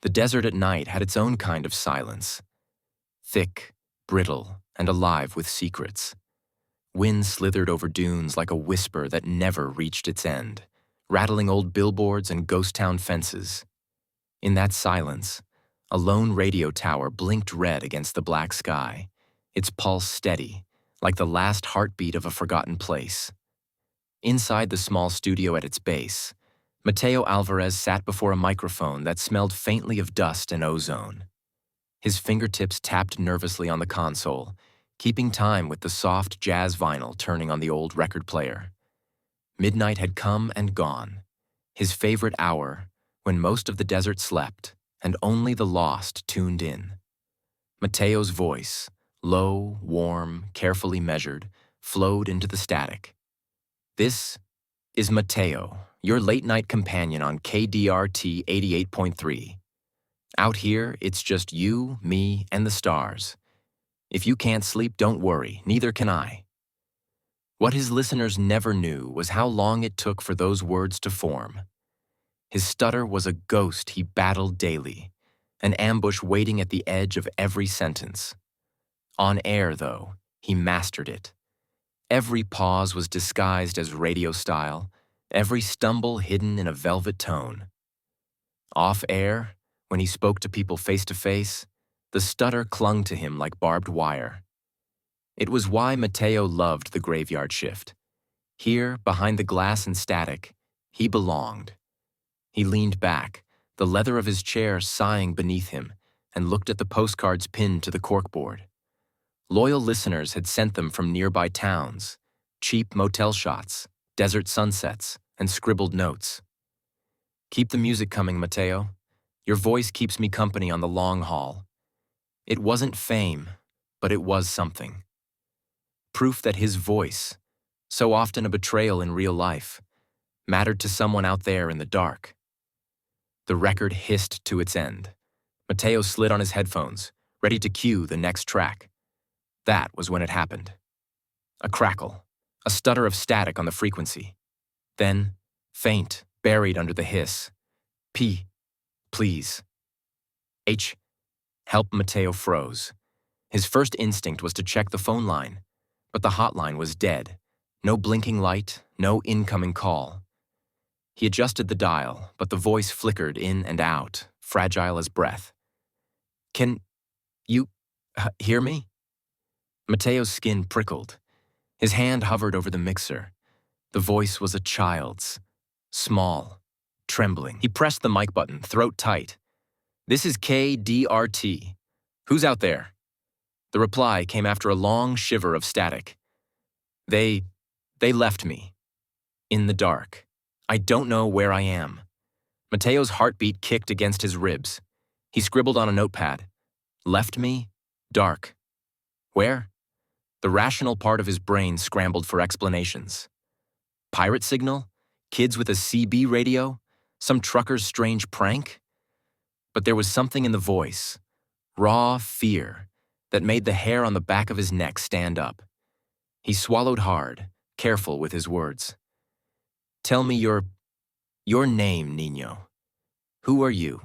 The desert at night had its own kind of silence. Thick, brittle, and alive with secrets. Wind slithered over dunes like a whisper that never reached its end, rattling old billboards and ghost town fences. In that silence, a lone radio tower blinked red against the black sky, its pulse steady, like the last heartbeat of a forgotten place. Inside the small studio at its base, Mateo Alvarez sat before a microphone that smelled faintly of dust and ozone. His fingertips tapped nervously on the console, keeping time with the soft jazz vinyl turning on the old record player. Midnight had come and gone, his favorite hour, when most of the desert slept and only the lost tuned in. Mateo's voice, low, warm, carefully measured, flowed into the static. This is Mateo, your late-night companion on KDRT 88.3. Out here, it's just you, me, and the stars. If you can't sleep, don't worry, neither can I. What his listeners never knew was how long it took for those words to form. His stutter was a ghost he battled daily, an ambush waiting at the edge of every sentence. On air, though, he mastered it. Every pause was disguised as radio style, every stumble hidden in a velvet tone. Off air, when he spoke to people face to face, the stutter clung to him like barbed wire. It was why Mateo loved the graveyard shift. Here, behind the glass and static, he belonged. He leaned back, the leather of his chair sighing beneath him, and looked at the postcards pinned to the corkboard. Loyal listeners had sent them from nearby towns, cheap motel shots, desert sunsets, and scribbled notes. Keep the music coming, Mateo. Your voice keeps me company on the long haul. It wasn't fame, but it was something. Proof that his voice, so often a betrayal in real life, mattered to someone out there in the dark. The record hissed to its end. Mateo slid on his headphones, ready to cue the next track. That was when it happened. A crackle, a stutter of static on the frequency. Then, faint, buried under the hiss. P, please. H, help. Mateo froze. His first instinct was to check the phone line, but the hotline was dead. No blinking light, no incoming call. He adjusted the dial, but the voice flickered in and out, fragile as breath. Can you hear me? Mateo's skin prickled. His hand hovered over the mixer. The voice was a child's, small, trembling. He pressed the mic button, throat tight. This is KDRT. Who's out there? The reply came after a long shiver of static. They left me. In the dark. I don't know where I am. Mateo's heartbeat kicked against his ribs. He scribbled on a notepad. Left me? Dark. Where? The rational part of his brain scrambled for explanations. Pirate signal? Kids with a CB radio? Some trucker's strange prank? But there was something in the voice, raw fear, that made the hair on the back of his neck stand up. He swallowed hard, careful with his words. Tell me your name, Niño. Who are you?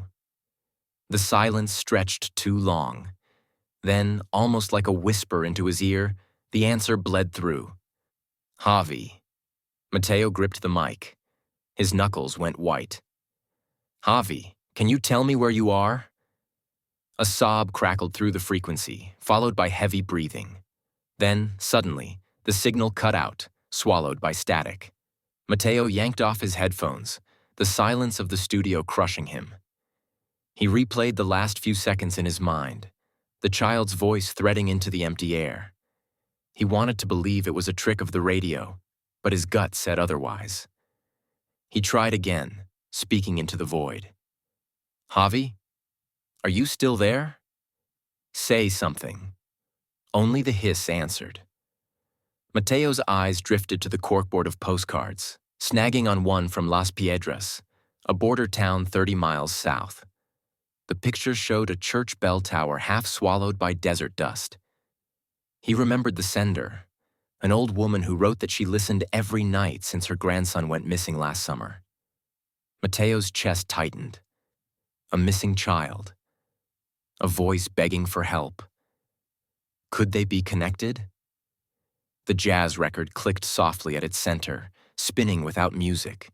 The silence stretched too long. Then, almost like a whisper into his ear, the answer bled through. Javi. Mateo gripped the mic. His knuckles went white. Javi, can you tell me where you are? A sob crackled through the frequency, followed by heavy breathing. Then, suddenly, the signal cut out, swallowed by static. Mateo yanked off his headphones, the silence of the studio crushing him. He replayed the last few seconds in his mind, the child's voice threading into the empty air. He wanted to believe it was a trick of the radio, but his gut said otherwise. He tried again, speaking into the void. Javi? Are you still there? Say something. Only the hiss answered. Mateo's eyes drifted to the corkboard of postcards, snagging on one from Las Piedras, a border town 30 miles south. The picture showed a church bell tower half swallowed by desert dust. He remembered the sender, an old woman who wrote that she listened every night since her grandson went missing last summer. Mateo's chest tightened. a missing child, a voice begging for help. Could they be connected? The jazz record clicked softly at its center, spinning without music.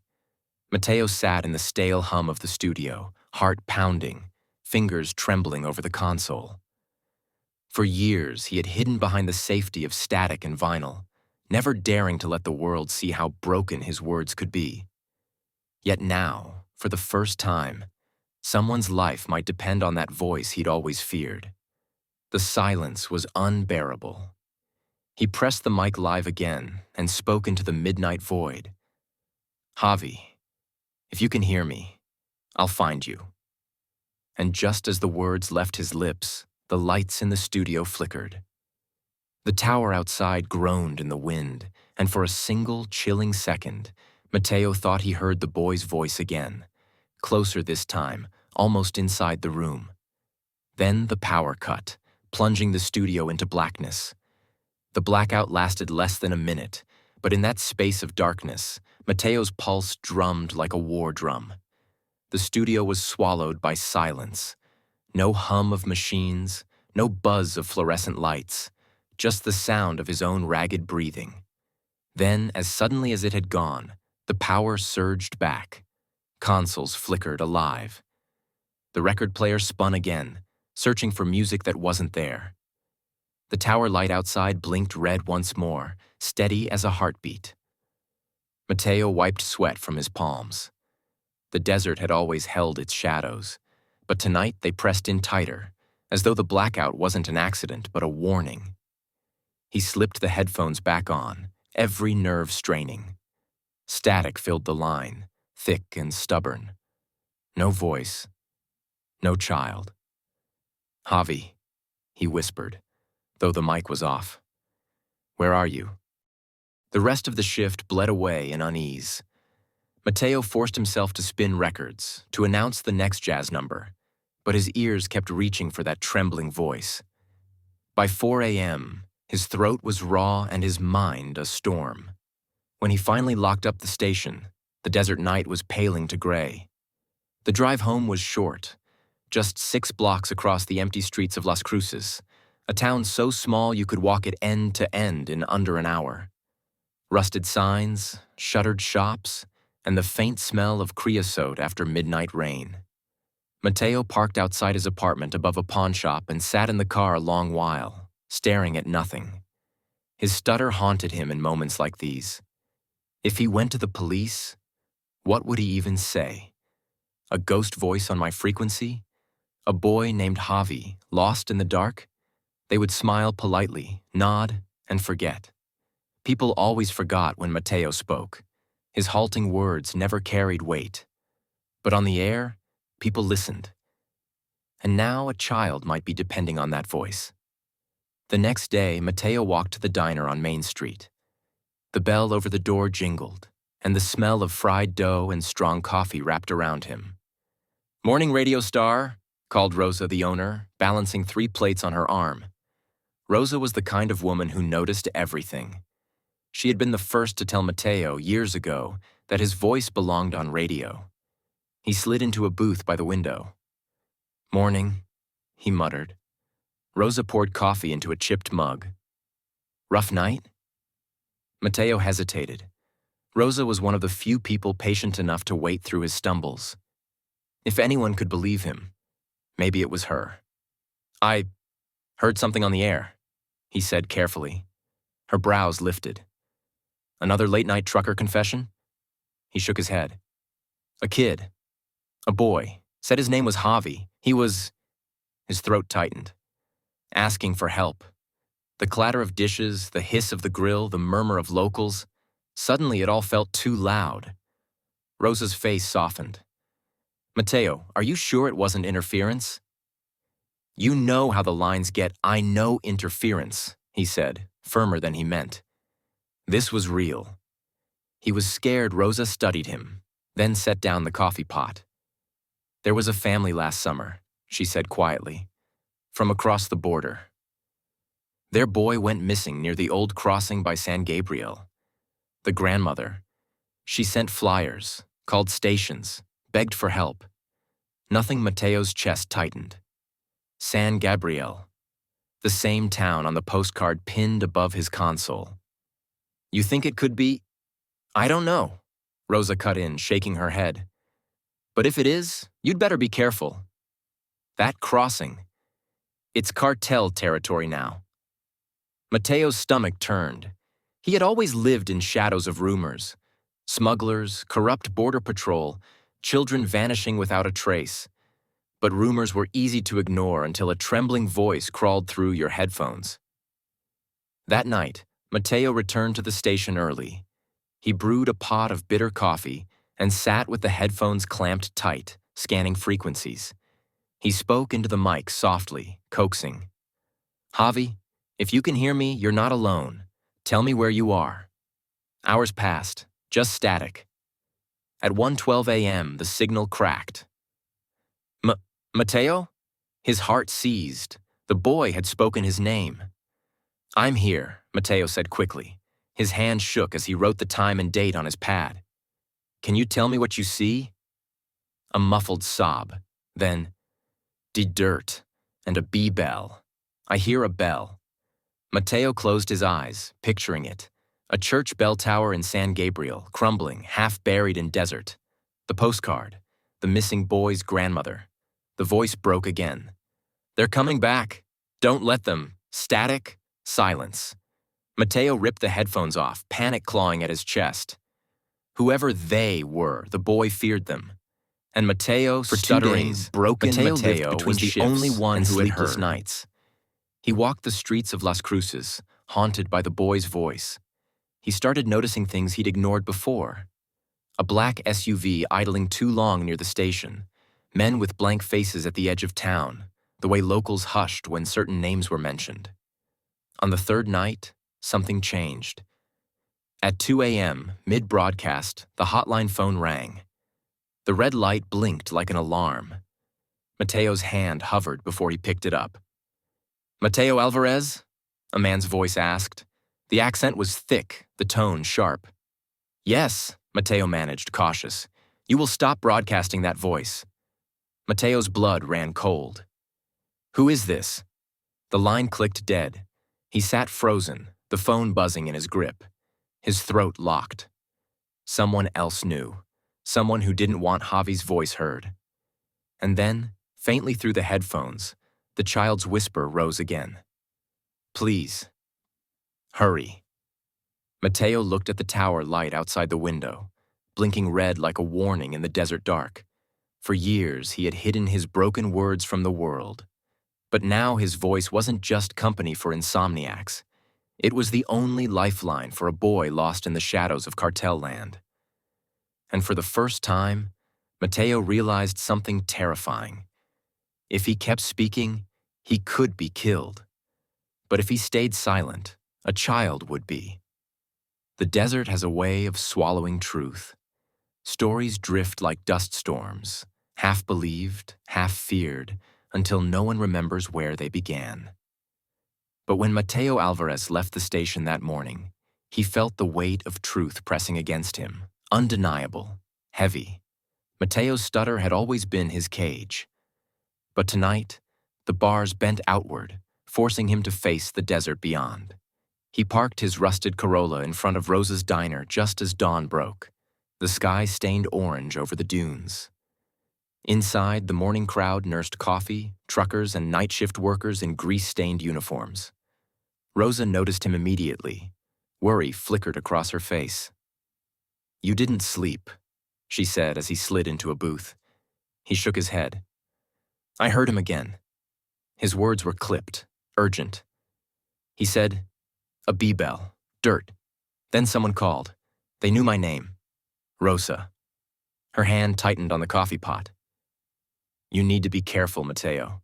Mateo sat in the stale hum of the studio, heart pounding, fingers trembling over the console. For years, he had hidden behind the safety of static and vinyl, never daring to let the world see how broken his words could be. Yet now, for the first time, someone's life might depend on that voice he'd always feared. The silence was unbearable. He pressed the mic live again and spoke into the midnight void. "Javi, if you can hear me, I'll find you." And just as the words left his lips, the lights in the studio flickered. The tower outside groaned in the wind, and for a single chilling second, Mateo thought he heard the boy's voice again, closer this time, almost inside the room. Then the power cut, plunging the studio into blackness. The blackout lasted less than a minute, but in that space of darkness, Mateo's pulse drummed like a war drum. The studio was swallowed by silence. No hum of machines, no buzz of fluorescent lights, just the sound of his own ragged breathing. Then, as suddenly as it had gone, the power surged back. Consoles flickered alive. The record player spun again, searching for music that wasn't there. The tower light outside blinked red once more, steady as a heartbeat. Mateo wiped sweat from his palms. The desert had always held its shadows, but tonight they pressed in tighter, as though the blackout wasn't an accident but a warning. He slipped the headphones back on, every nerve straining. Static filled the line, thick and stubborn. No voice, no child. "Javi," he whispered, though the mic was off. "Where are you?" The rest of the shift bled away in unease. Mateo forced himself to spin records, to announce the next jazz number, but his ears kept reaching for that trembling voice. By 4 a.m., his throat was raw and his mind a storm. When he finally locked up the station, the desert night was paling to gray. The drive home was short, just 6 blocks across the empty streets of Las Cruces, a town so small you could walk it end to end in under an hour. Rusted signs, shuttered shops, and the faint smell of creosote after midnight rain. Mateo parked outside his apartment above a pawn shop and sat in the car a long while, staring at nothing. His stutter haunted him in moments like these. If he went to the police, what would he even say? A ghost voice on my frequency? A boy named Javi, lost in the dark? They would smile politely, nod, and forget. People always forgot when Mateo spoke. His halting words never carried weight. But on the air, people listened. And now a child might be depending on that voice. The next day, Mateo walked to the diner on Main Street. The bell over the door jingled, and the smell of fried dough and strong coffee wrapped around him. "Morning, radio star," called Rosa, the owner, balancing 3 plates on her arm. Rosa was the kind of woman who noticed everything. She had been the first to tell Mateo years ago that his voice belonged on radio. He slid into a booth by the window. "Morning," he muttered. Rosa poured coffee into a chipped mug. "Rough night?" Mateo hesitated. Rosa was one of the few people patient enough to wait through his stumbles. If anyone could believe him, maybe it was her. "I heard something on the air," he said carefully. Her brows lifted. "Another late-night trucker confession?" He shook his head. "A kid. A boy. Said his name was Javi. He was..." His throat tightened. "Asking for help." The clatter of dishes, the hiss of the grill, the murmur of locals. Suddenly it all felt too loud. Rosa's face softened. "Mateo, are you sure it wasn't interference?" "You know how the lines get, 'I know interference,'" he said, firmer than he meant. This was real. He was scared Rosa studied him, then set down the coffee pot. "There was a family last summer," she said quietly, "from across the border. Their boy went missing near the old crossing by San Gabriel. The grandmother, she sent flyers, called stations, begged for help. Nothing. Mateo's chest tightened. San Gabriel. The same town on the postcard pinned above his console. You think it could be? I don't know, Rosa cut in, shaking her head. But if it is, you'd better be careful. That crossing. It's cartel territory now. Mateo's stomach turned. He had always lived in shadows of rumors. Smugglers, corrupt border patrol, children vanishing without a trace. But rumors were easy to ignore until a trembling voice crawled through your headphones. That night, Mateo returned to the station early. He brewed a pot of bitter coffee and sat with the headphones clamped tight, scanning frequencies. He spoke into the mic softly, coaxing. Javi, if you can hear me, you're not alone. Tell me where you are. Hours passed, just static. At 1:12 a.m., the signal cracked. Mateo? His heart seized. The boy had spoken his name. I'm here, Mateo said quickly. His hand shook as he wrote the time and date on his pad. Can you tell me what you see? A muffled sob. Then, de dirt and a bee bell. I hear a bell. Mateo closed his eyes, picturing it. A church bell tower in San Gabriel, crumbling, half buried in desert. The postcard. The missing boy's grandmother. The voice broke again. They're coming back. Don't let them. Static. Silence. Mateo ripped the headphones off, panic clawing at his chest. Whoever they were, the boy feared them. And Mateo, for stuttering, 2 days, broken Mateo was the only one who had sleepless nights. He walked the streets of Las Cruces, haunted by the boy's voice. He started noticing things he'd ignored before. A black SUV idling too long near the station. Men with blank faces at the edge of town, the way locals hushed when certain names were mentioned. On the third night, something changed. At 2 a.m., mid-broadcast, the hotline phone rang. The red light blinked like an alarm. Mateo's hand hovered before he picked it up. Mateo Alvarez? A man's voice asked. The accent was thick, the tone sharp. Yes, Mateo managed, cautious. You will stop broadcasting that voice. Mateo's blood ran cold. Who is this? The line clicked dead. He sat frozen, the phone buzzing in his grip. His throat locked. Someone else knew. Someone who didn't want Javi's voice heard. And then, faintly through the headphones, the child's whisper rose again. Please. Hurry. Mateo looked at the tower light outside the window, blinking red like a warning in the desert dark. For years, he had hidden his broken words from the world. But now his voice wasn't just company for insomniacs. It was the only lifeline for a boy lost in the shadows of cartel land. And for the first time, Mateo realized something terrifying. If he kept speaking, he could be killed. But if he stayed silent, a child would be. The desert has a way of swallowing truth. Stories drift like dust storms, half believed, half feared, until no one remembers where they began. But when Mateo Alvarez left the station that morning, he felt the weight of truth pressing against him, undeniable, heavy. Mateo's stutter had always been his cage. But tonight, the bars bent outward, forcing him to face the desert beyond. He parked his rusted Corolla in front of Rosa's diner just as dawn broke, the sky stained orange over the dunes. Inside, the morning crowd nursed coffee, truckers and night shift workers in grease-stained uniforms. Rosa noticed him immediately. Worry flickered across her face. You didn't sleep, she said as he slid into a booth. He shook his head. I heard him again. His words were clipped, urgent. He said, a bee bell, dirt. Then someone called. They knew my name. Rosa. Her hand tightened on the coffee pot. You need to be careful, Mateo.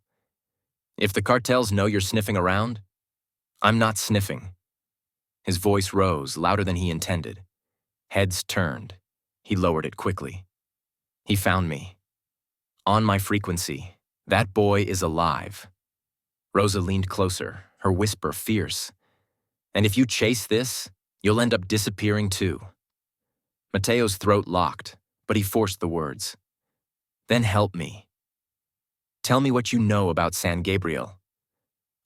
If the cartels know you're sniffing around, I'm not sniffing. His voice rose, louder than he intended. Heads turned. He lowered it quickly. He found me. On my frequency. That boy is alive. Rosa leaned closer, her whisper fierce. And if you chase this, you'll end up disappearing too. Mateo's throat locked, but he forced the words. Then help me. Tell me what you know about San Gabriel."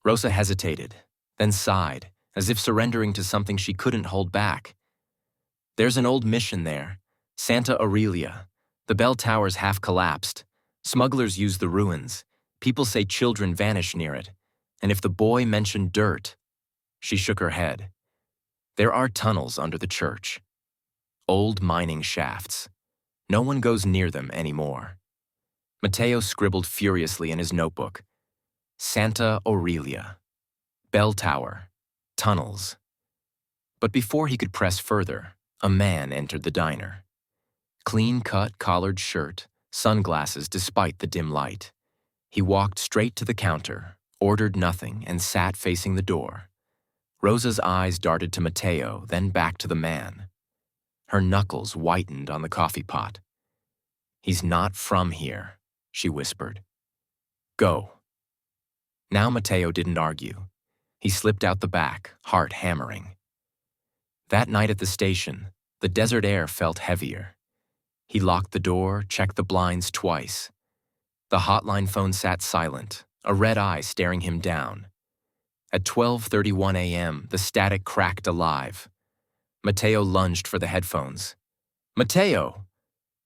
Rosa hesitated, then sighed, as if surrendering to something she couldn't hold back. "There's an old mission there, Santa Aurelia. The bell tower's half collapsed. Smugglers use the ruins. People say children vanish near it. And if the boy mentioned dirt..." She shook her head. "There are tunnels under the church. Old mining shafts. No one goes near them anymore." Mateo scribbled furiously in his notebook. Santa Aurelia. Bell tower. Tunnels. But before he could press further, a man entered the diner. Clean-cut collared shirt, sunglasses despite the dim light. He walked straight to the counter, ordered nothing, and sat facing the door. Rosa's eyes darted to Mateo, then back to the man. Her knuckles whitened on the coffee pot. "He's not from here," she whispered. "Go." Now Mateo didn't argue. He slipped out the back, heart hammering. That night at the station, the desert air felt heavier. He locked the door, checked the blinds twice. The hotline phone sat silent, a red eye staring him down. At 12:31 a.m., the static cracked alive. Mateo lunged for the headphones. "Mateo!"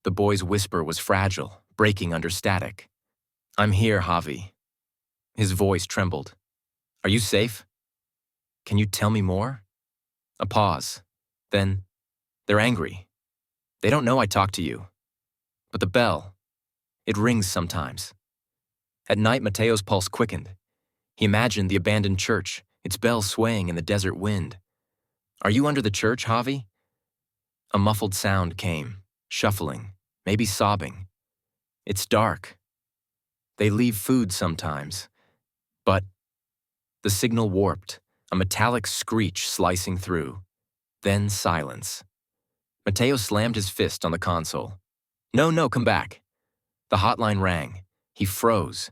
The boy's whisper was fragile, breaking under static. "I'm here, Javi." His voice trembled. "Are you safe? Can you tell me more?" A pause. Then, "They're angry. They don't know I talked to you. But the bell, it rings sometimes." At night, Mateo's pulse quickened. He imagined the abandoned church, its bell swaying in the desert wind. "Are you under the church, Javi?" A muffled sound came, shuffling, maybe sobbing. "It's dark. They leave food sometimes. But..." The signal warped, a metallic screech slicing through. Then silence. Mateo slammed his fist on the console. No, come back." The hotline rang. He froze.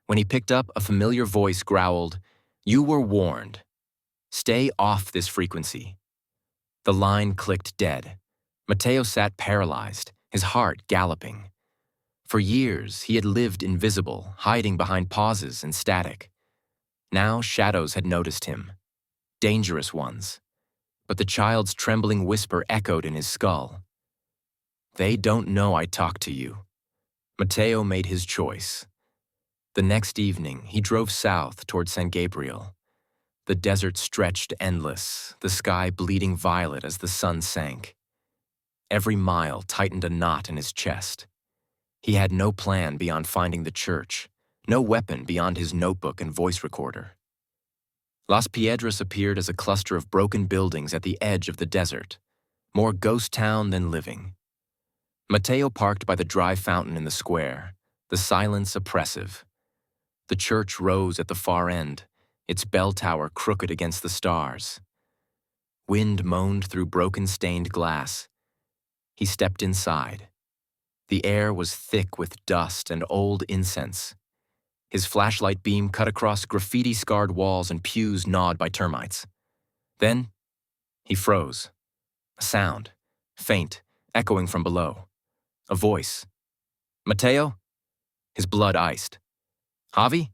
When he picked up, a familiar voice growled, "You were warned. Stay off this frequency." The line clicked dead. Mateo sat paralyzed, his heart galloping. For years, he had lived invisible, hiding behind pauses and static. Now shadows had noticed him. Dangerous ones. But the child's trembling whisper echoed in his skull. "They don't know I talked to you." Mateo made his choice. The next evening, he drove south toward San Gabriel. The desert stretched endless, the sky bleeding violet as the sun sank. Every mile tightened a knot in his chest. He had no plan beyond finding the church, no weapon beyond his notebook and voice recorder. Las Piedras appeared as a cluster of broken buildings at the edge of the desert, more ghost town than living. Mateo parked by the dry fountain in the square, the silence oppressive. The church rose at the far end, its bell tower crooked against the stars. Wind moaned through broken stained glass. He stepped inside. The air was thick with dust and old incense. His flashlight beam cut across graffiti-scarred walls and pews gnawed by termites. Then, he froze. A sound, faint, echoing from below. A voice. "Mateo?" His blood iced. "Javi?"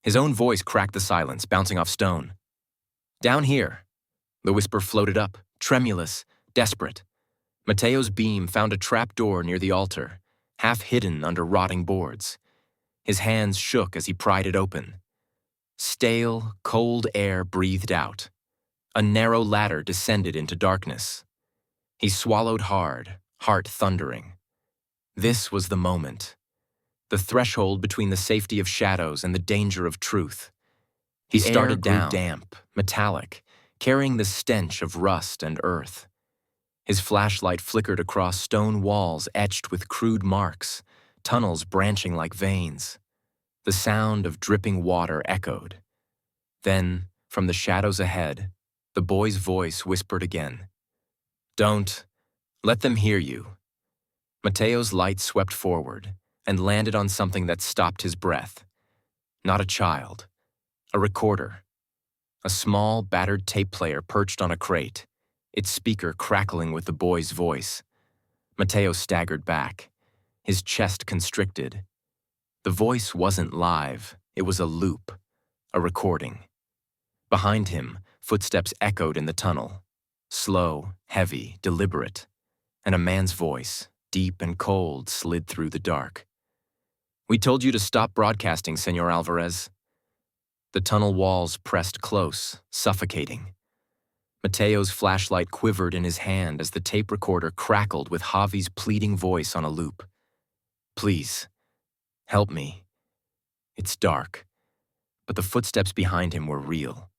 His own voice cracked the silence, bouncing off stone. "Down here." The whisper floated up, tremulous, desperate. Mateo's beam found a trap door near the altar, half hidden under rotting boards. His hands shook as he pried it open. Stale, cold air breathed out. A narrow ladder descended into darkness. He swallowed hard, heart thundering. This was the moment. The threshold between the safety of shadows and the danger of truth. He started down, damp, metallic, carrying the stench of rust and earth. His flashlight flickered across stone walls etched with crude marks, tunnels branching like veins. The sound of dripping water echoed. Then, from the shadows ahead, the boy's voice whispered again. "Don't let them hear you." Mateo's light swept forward and landed on something that stopped his breath. Not a child, a recorder. A small, battered tape player perched on a crate, its speaker crackling with the boy's voice. Mateo staggered back, his chest constricted. The voice wasn't live, it was a loop, a recording. Behind him, footsteps echoed in the tunnel. Slow, heavy, deliberate. And a man's voice, deep and cold, slid through the dark. "We told you to stop broadcasting, Senor Alvarez." The tunnel walls pressed close, suffocating. Mateo's flashlight quivered in his hand as the tape recorder crackled with Javi's pleading voice on a loop. "Please, help me. It's dark." But the footsteps behind him were real.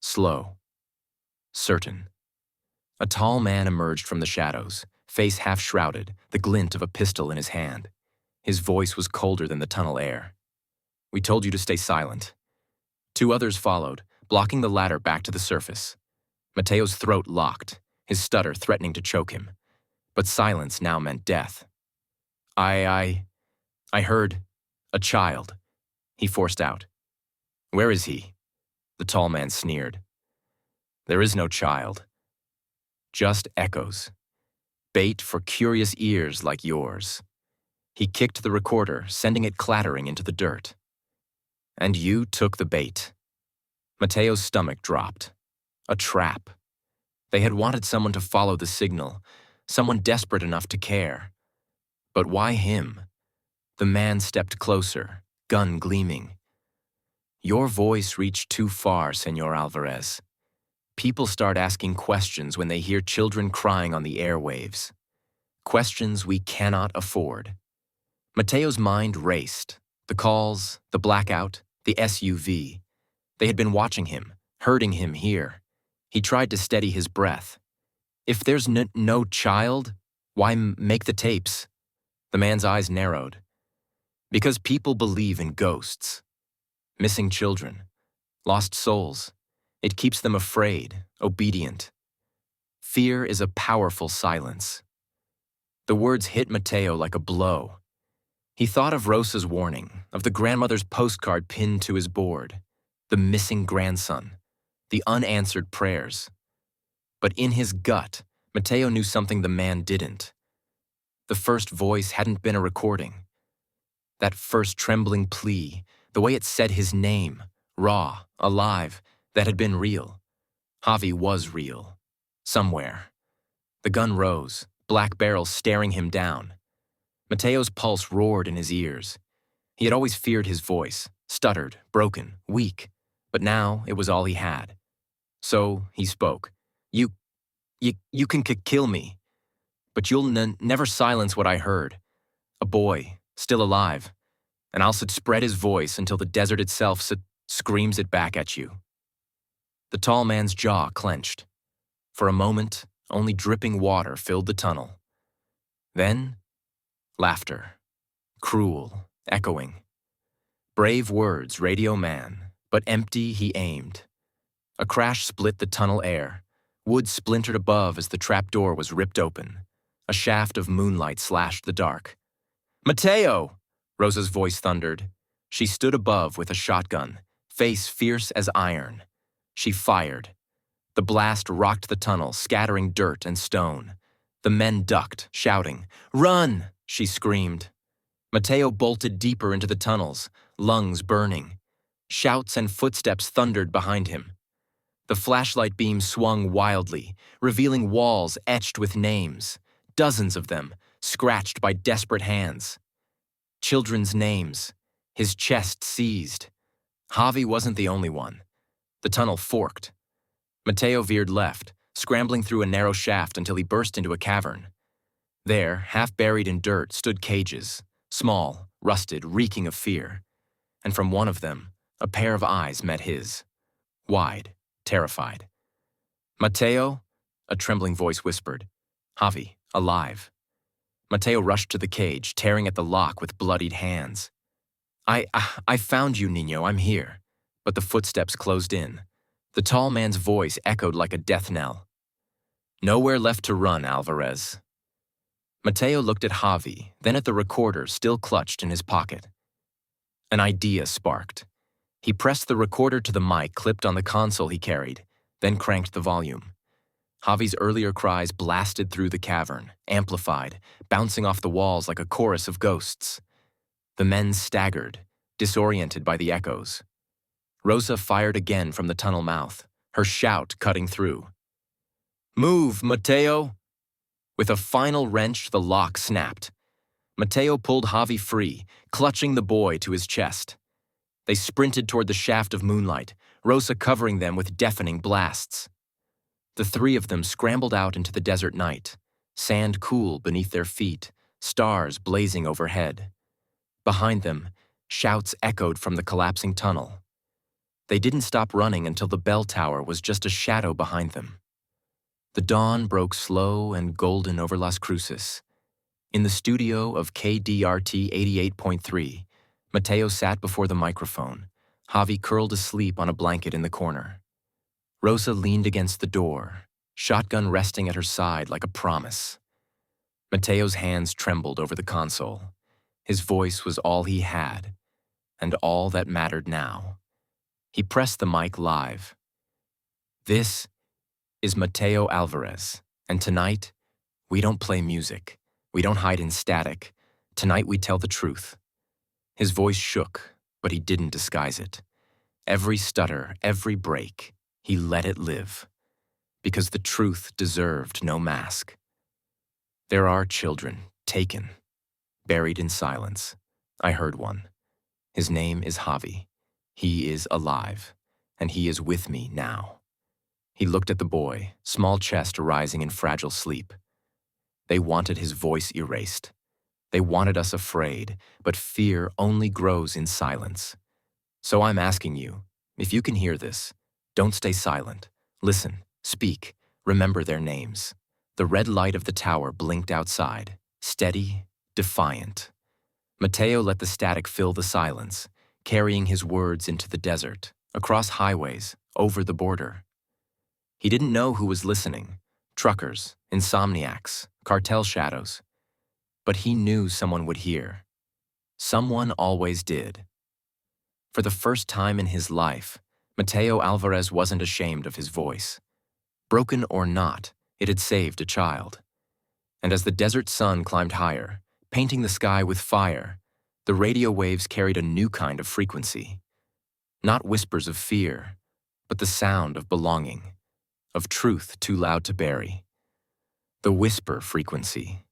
Slow. Certain. A tall man emerged from the shadows, face half shrouded, the glint of a pistol in his hand. His voice was colder than the tunnel air. "We told you to stay silent." Two others followed, blocking the ladder back to the surface. Mateo's throat locked, his stutter threatening to choke him. But silence now meant death. I heard a child," he forced out. "Where is he?" The tall man sneered. "There is no child. Just echoes. Bait for curious ears like yours." He kicked the recorder, sending it clattering into the dirt. "And you took the bait." Mateo's stomach dropped. A trap. They had wanted someone to follow the signal, someone desperate enough to care. But why him? The man stepped closer, gun gleaming. "Your voice reached too far, Senor Alvarez. People start asking questions when they hear children crying on the airwaves. Questions we cannot afford." Mateo's mind raced. The calls, the blackout, the SUV. They had been watching him, hurting him here. He tried to steady his breath. "If there's no child, why make the tapes?" The man's eyes narrowed. "Because people believe in ghosts. Missing children. Lost souls. It keeps them afraid, obedient. Fear is a powerful silence." The words hit Mateo like a blow. He thought of Rosa's warning, of the grandmother's postcard pinned to his board, the missing grandson, the unanswered prayers. But in his gut, Mateo knew something the man didn't. The first voice hadn't been a recording. That first trembling plea, the way it said his name, raw, alive, that had been real. Javi was real. Somewhere. The gun rose, black barrel staring him down. Mateo's pulse roared in his ears. He had always feared his voice, stuttered, broken, weak, but now it was all he had. So he spoke. You can kill me, but you'll never silence what I heard. A boy, still alive, and I'll spread his voice until the desert itself screams it back at you." The tall man's jaw clenched. For a moment, only dripping water filled the tunnel. Then, laughter. Cruel, echoing. Brave words, radio man, but empty he aimed. A crash split the tunnel air. Wood splintered above as the trapdoor was ripped open. A shaft of moonlight slashed the dark. "Mateo!" Rosa's voice thundered. She stood above with a shotgun, face fierce as iron. She fired. The blast rocked the tunnel, scattering dirt and stone. The men ducked, shouting. "Run!" she screamed. Mateo bolted deeper into the tunnels, lungs burning. Shouts and footsteps thundered behind him. The flashlight beam swung wildly, revealing walls etched with names, dozens of them, scratched by desperate hands. Children's names, his chest seized. Javi wasn't the only one. The tunnel forked. Mateo veered left, scrambling through a narrow shaft until he burst into a cavern. There, half buried in dirt, stood cages, small, rusted, reeking of fear. And from one of them, a pair of eyes met his. Wide, terrified. "Mateo?" a trembling voice whispered. "Javi, alive." Mateo rushed to the cage, tearing at the lock with bloodied hands. I found you, Niño, I'm here." But the footsteps closed in. The tall man's voice echoed like a death knell. "Nowhere left to run, Alvarez." Mateo looked at Javi, then at the recorder still clutched in his pocket. An idea sparked. He pressed the recorder to the mic clipped on the console he carried, then cranked the volume. Javi's earlier cries blasted through the cavern, amplified, bouncing off the walls like a chorus of ghosts. The men staggered, disoriented by the echoes. Rosa fired again from the tunnel mouth, her shout cutting through. "Move, Mateo!" With a final wrench, the lock snapped. Mateo pulled Javi free, clutching the boy to his chest. They sprinted toward the shaft of moonlight, Rosa covering them with deafening blasts. The three of them scrambled out into the desert night, sand cool beneath their feet, stars blazing overhead. Behind them, shouts echoed from the collapsing tunnel. They didn't stop running until the bell tower was just a shadow behind them. The dawn broke slow and golden over Las Cruces. In the studio of KDRT 88.3, Mateo sat before the microphone, Javi curled asleep on a blanket in the corner. Rosa leaned against the door, shotgun resting at her side like a promise. Mateo's hands trembled over the console. His voice was all he had, and all that mattered now. He pressed the mic live. "This is Mateo Alvarez, and tonight, we don't play music. We don't hide in static. Tonight we tell the truth." His voice shook, but he didn't disguise it. Every stutter, every break, he let it live. Because the truth deserved no mask. There are children taken, buried in silence. I heard one. His name is Javi. He is alive, and he is with me now. He looked at the boy, small chest rising in fragile sleep. They wanted his voice erased. They wanted us afraid, but fear only grows in silence. So I'm asking you, if you can hear this, don't stay silent. Listen, speak, remember their names. The red light of the tower blinked outside, steady, defiant. Mateo let the static fill the silence, carrying his words into the desert, across highways, over the border. He didn't know who was listening, truckers, insomniacs, cartel shadows. But he knew someone would hear. Someone always did. For the first time in his life, Mateo Alvarez wasn't ashamed of his voice. Broken or not, it had saved a child. And as the desert sun climbed higher, painting the sky with fire, the radio waves carried a new kind of frequency. Not whispers of fear, but the sound of belonging, of truth too loud to bury. The whisper frequency.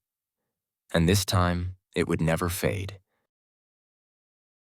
And this time, it would never fade.